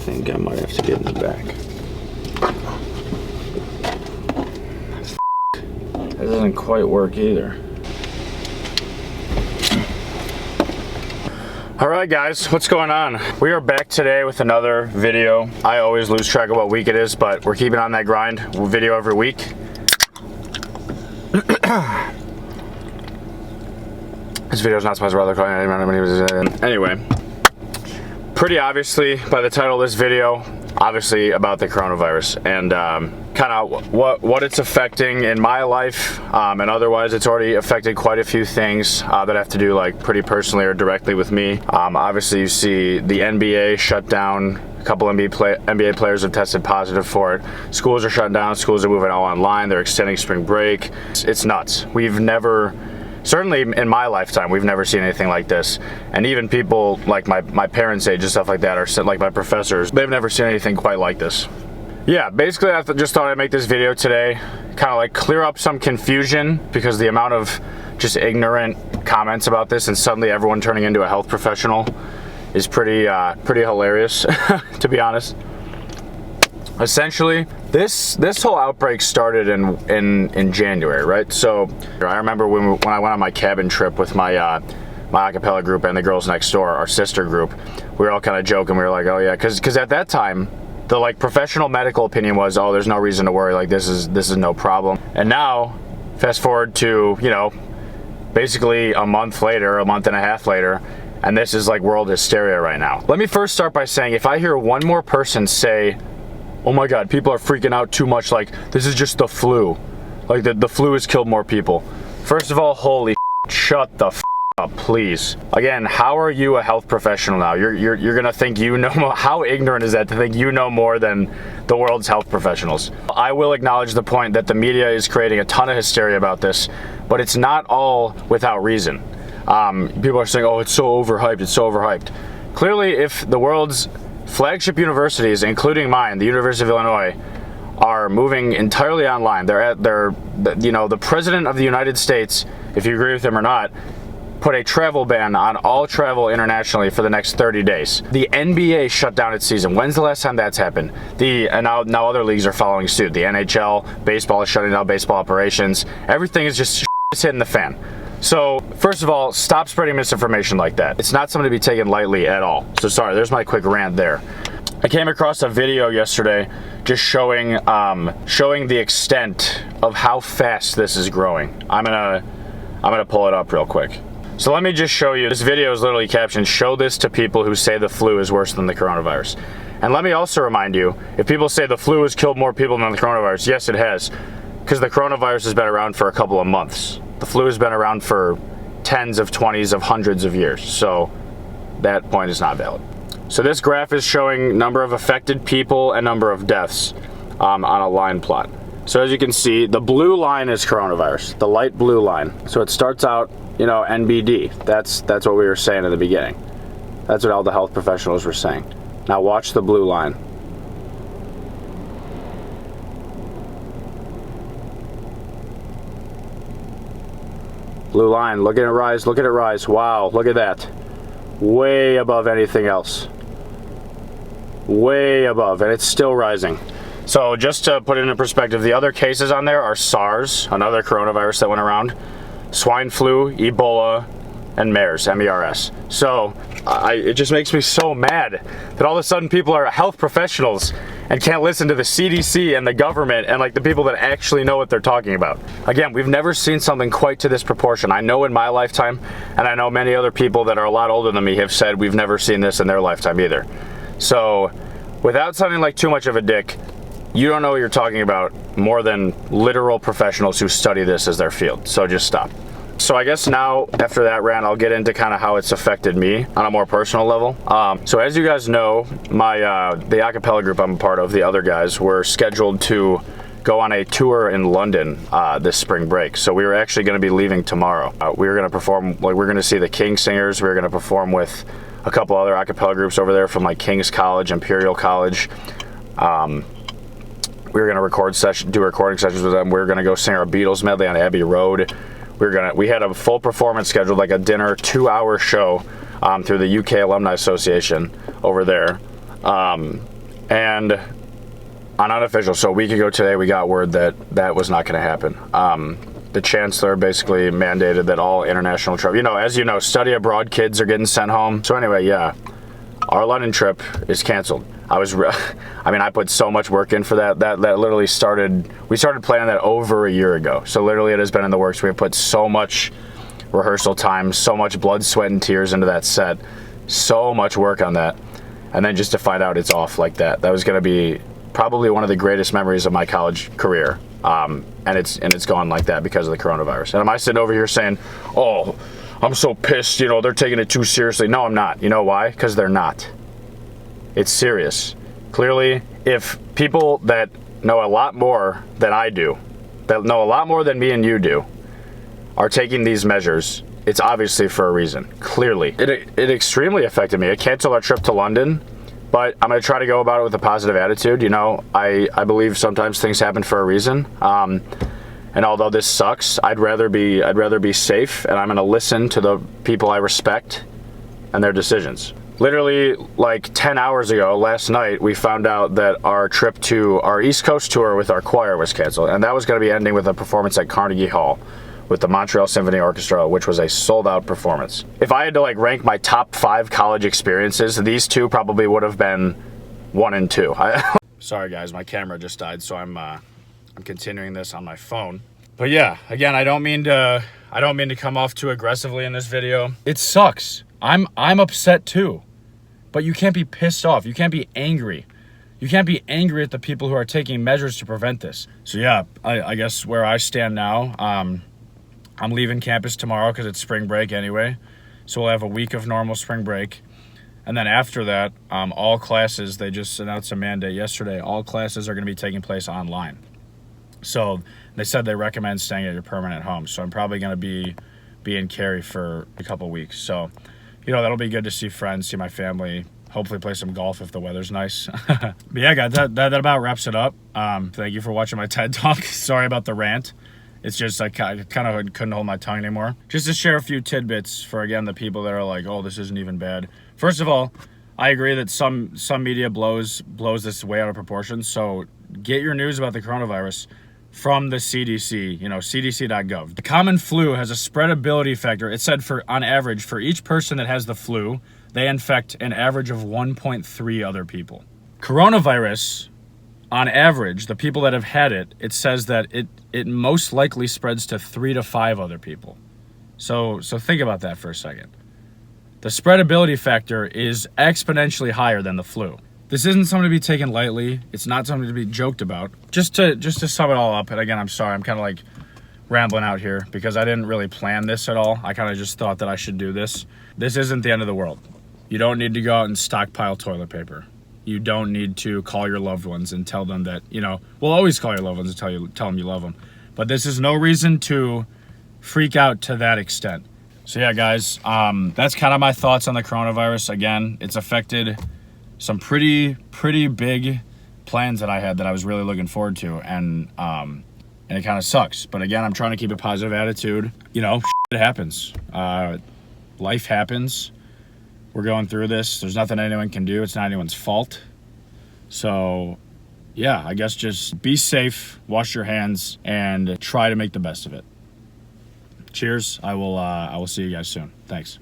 think I might have to get in the back. That doesn't quite work either. Alright guys, what's going on? We are back today with another video. I always lose track of what week it is, but we're keeping on that grind. Video every week. This video is not sponsored by other client. Anyway, pretty obviously by the title of this video, obviously about the coronavirus and kind of what it's affecting in my life, and otherwise it's already affected quite a few things that have to do like pretty personally or directly with me. Obviously you see the NBA shut down. A couple NBA players have tested positive for it. Schools are shutting down. Schools are moving all online. They're extending spring break. It's nuts. We've never, certainly in my lifetime, we've never seen anything like this. And even people like my parents' age and stuff like that, or like my professors, they've never seen anything quite like this. Yeah, basically I just thought I'd make this video today, kind of like clear up some confusion, because the amount of just ignorant comments about this and suddenly everyone turning into a health professional is pretty hilarious, to be honest. Essentially, this whole outbreak started in January, right? So I remember when I went on my cabin trip with my my acapella group and the girls next door, our sister group, we were all kind of joking. We were like, oh yeah, because at that time the like professional medical opinion was, oh, there's no reason to worry, like this is no problem. And now fast forward to, you know, basically a month later, a month and a half later, and this is like world hysteria right now. Let me first start by saying, if I hear one more person say, oh my god, people are freaking out too much, like this is just the flu, like the flu has killed more people. First of all, holy shut the up, please. Again, how are you a health professional now? You're gonna think you know more. How ignorant is that to think you know more than the world's health professionals? I will acknowledge the point that the media is creating a ton of hysteria about this, but it's not all without reason. People are saying, oh, it's so overhyped, it's so overhyped. Clearly, if the world's flagship universities, including mine, the University of Illinois, are moving entirely online, you know, the President of the United States, if you agree with him or not, put a travel ban on all travel internationally for the next 30 days. The NBA shut down its season. When's the last time that's happened? And now other leagues are following suit. The NHL, baseball is shutting down baseball operations. Everything is just hitting the fan. So, first of all, stop spreading misinformation like that. It's not something to be taken lightly at all. So sorry, there's my quick rant there. I came across a video yesterday just showing the extent of how fast this is growing. I'm gonna pull it up real quick. So let me just show you. This video is literally captioned, "Show this to people who say the flu is worse than the coronavirus." And let me also remind you, if people say the flu has killed more people than the coronavirus, yes it has, because the coronavirus has been around for a couple of months. The flu has been around for tens of 20s of hundreds of years, so that point is not valid. So this graph is showing number of affected people and number of deaths on a line plot. So as you can see, the blue line is coronavirus, the light blue line. So it starts out, you know, NBD. That's what we were saying in the beginning. That's what all the health professionals were saying. Now watch the blue line. Blue line, look at it rise, look at it rise. Wow, look at that. Way above anything else. Way above, and it's still rising. So just to put it in perspective, the other cases on there are SARS, another coronavirus that went around, swine flu, Ebola, and MERS, M-E-R-S. So it just makes me so mad that all of a sudden people are health professionals and can't listen to the CDC and the government and like the people that actually know what they're talking about. Again, we've never seen something quite to this proportion. I know in my lifetime, and I know many other people that are a lot older than me have said we've never seen this in their lifetime either. So without sounding like too much of a dick, you don't know what you're talking about more than literal professionals who study this as their field. So just stop. So I guess now, after that rant, I'll get into kind of how it's affected me on a more personal level. So as you guys know, the acapella group I'm a part of, the other guys, were scheduled to go on a tour in London this spring break. So we were actually going to be leaving tomorrow. We were going to perform, like we're going to see the King Singers. We were going to perform with a couple other acapella groups over there from like King's College, Imperial College. We were gonna do recording sessions with them. We were gonna go sing our Beatles medley on Abbey Road. We had a full performance scheduled, like a dinner 2-hour show through the UK Alumni Association over there. And on unofficial, so a week ago today, we got word that that was not going to happen. The chancellor basically mandated that all international travel, as you know, study abroad kids are getting sent home. So anyway, yeah, our London trip is canceled. I put so much work in for that. That literally we started planning that over a year ago. So literally it has been in the works. We have put so much rehearsal time, so much blood, sweat, and tears into that set, so much work on that. And then just to find out it's off like that, that was going to be probably one of the greatest memories of my college career. And it's gone like that because of the coronavirus. And am I sitting over here saying, oh, I'm so pissed, they're taking it too seriously? No, I'm not. You know why? Because they're not. It's serious. Clearly, if people that know a lot more than I do, that know a lot more than me and you do, are taking these measures, it's obviously for a reason. Clearly. It extremely affected me. It canceled our trip to London. But I'm going to try to go about it with a positive attitude. I believe sometimes things happen for a reason. And although this sucks, I'd rather be safe, and I'm going to listen to the people I respect and their decisions. Literally, like 10 hours ago, last night, we found out that our trip to our East Coast tour with our choir was canceled. And that was going to be ending with a performance at Carnegie Hall with the Montreal Symphony Orchestra, which was a sold-out performance. If I had to rank my top 5 college experiences, these two probably would have been 1 and 2. Sorry guys, my camera just died, so I'm continuing this on my phone. But yeah, again, I don't mean to come off too aggressively in this video. It sucks. I'm upset too. But you can't be pissed off. You can't be angry. You can't be angry at the people who are taking measures to prevent this. So yeah, I guess where I stand now, I'm leaving campus tomorrow because it's spring break anyway. So we'll have a week of normal spring break. And then after that, all classes, they just announced a mandate yesterday, all classes are going to be taking place online. So they said they recommend staying at your permanent home. So I'm probably going to be in Cary for a couple weeks. So, that'll be good to see friends, see my family, hopefully play some golf if the weather's nice. But yeah, guys, that about wraps it up. Thank you for watching my TED Talk. Sorry about the rant. It's just I kind of couldn't hold my tongue anymore. Just to share a few tidbits for, again, the people that are like, oh, this isn't even bad. First of all, I agree that some media blows this way out of proportion. So get your news about the coronavirus from the CDC, cdc.gov. The common flu has a spreadability factor. It said on average, for each person that has the flu, they infect an average of 1.3 other people. Coronavirus, on average, the people that have had it, it says that it most likely spreads to 3 to 5 other people. So think about that for a second. The spreadability factor is exponentially higher than the flu. This isn't something to be taken lightly. It's not something to be joked about. Just to sum it all up, and again, I'm sorry, I'm kind of rambling out here because I didn't really plan this at all. I kind of just thought that I should do this. This isn't the end of the world. You don't need to go out and stockpile toilet paper. You don't need to call your loved ones and tell them that, we'll always call your loved ones and tell them you love them. But this is no reason to freak out to that extent. So yeah, guys, that's kind of my thoughts on the coronavirus. Again, it's affected some pretty big plans that I had that I was really looking forward to. And it kind of sucks. But again, I'm trying to keep a positive attitude. Shit happens. Life happens. We're going through this. There's nothing anyone can do. It's not anyone's fault. So, yeah, I guess just be safe, wash your hands, and try to make the best of it. Cheers. I will see you guys soon. Thanks.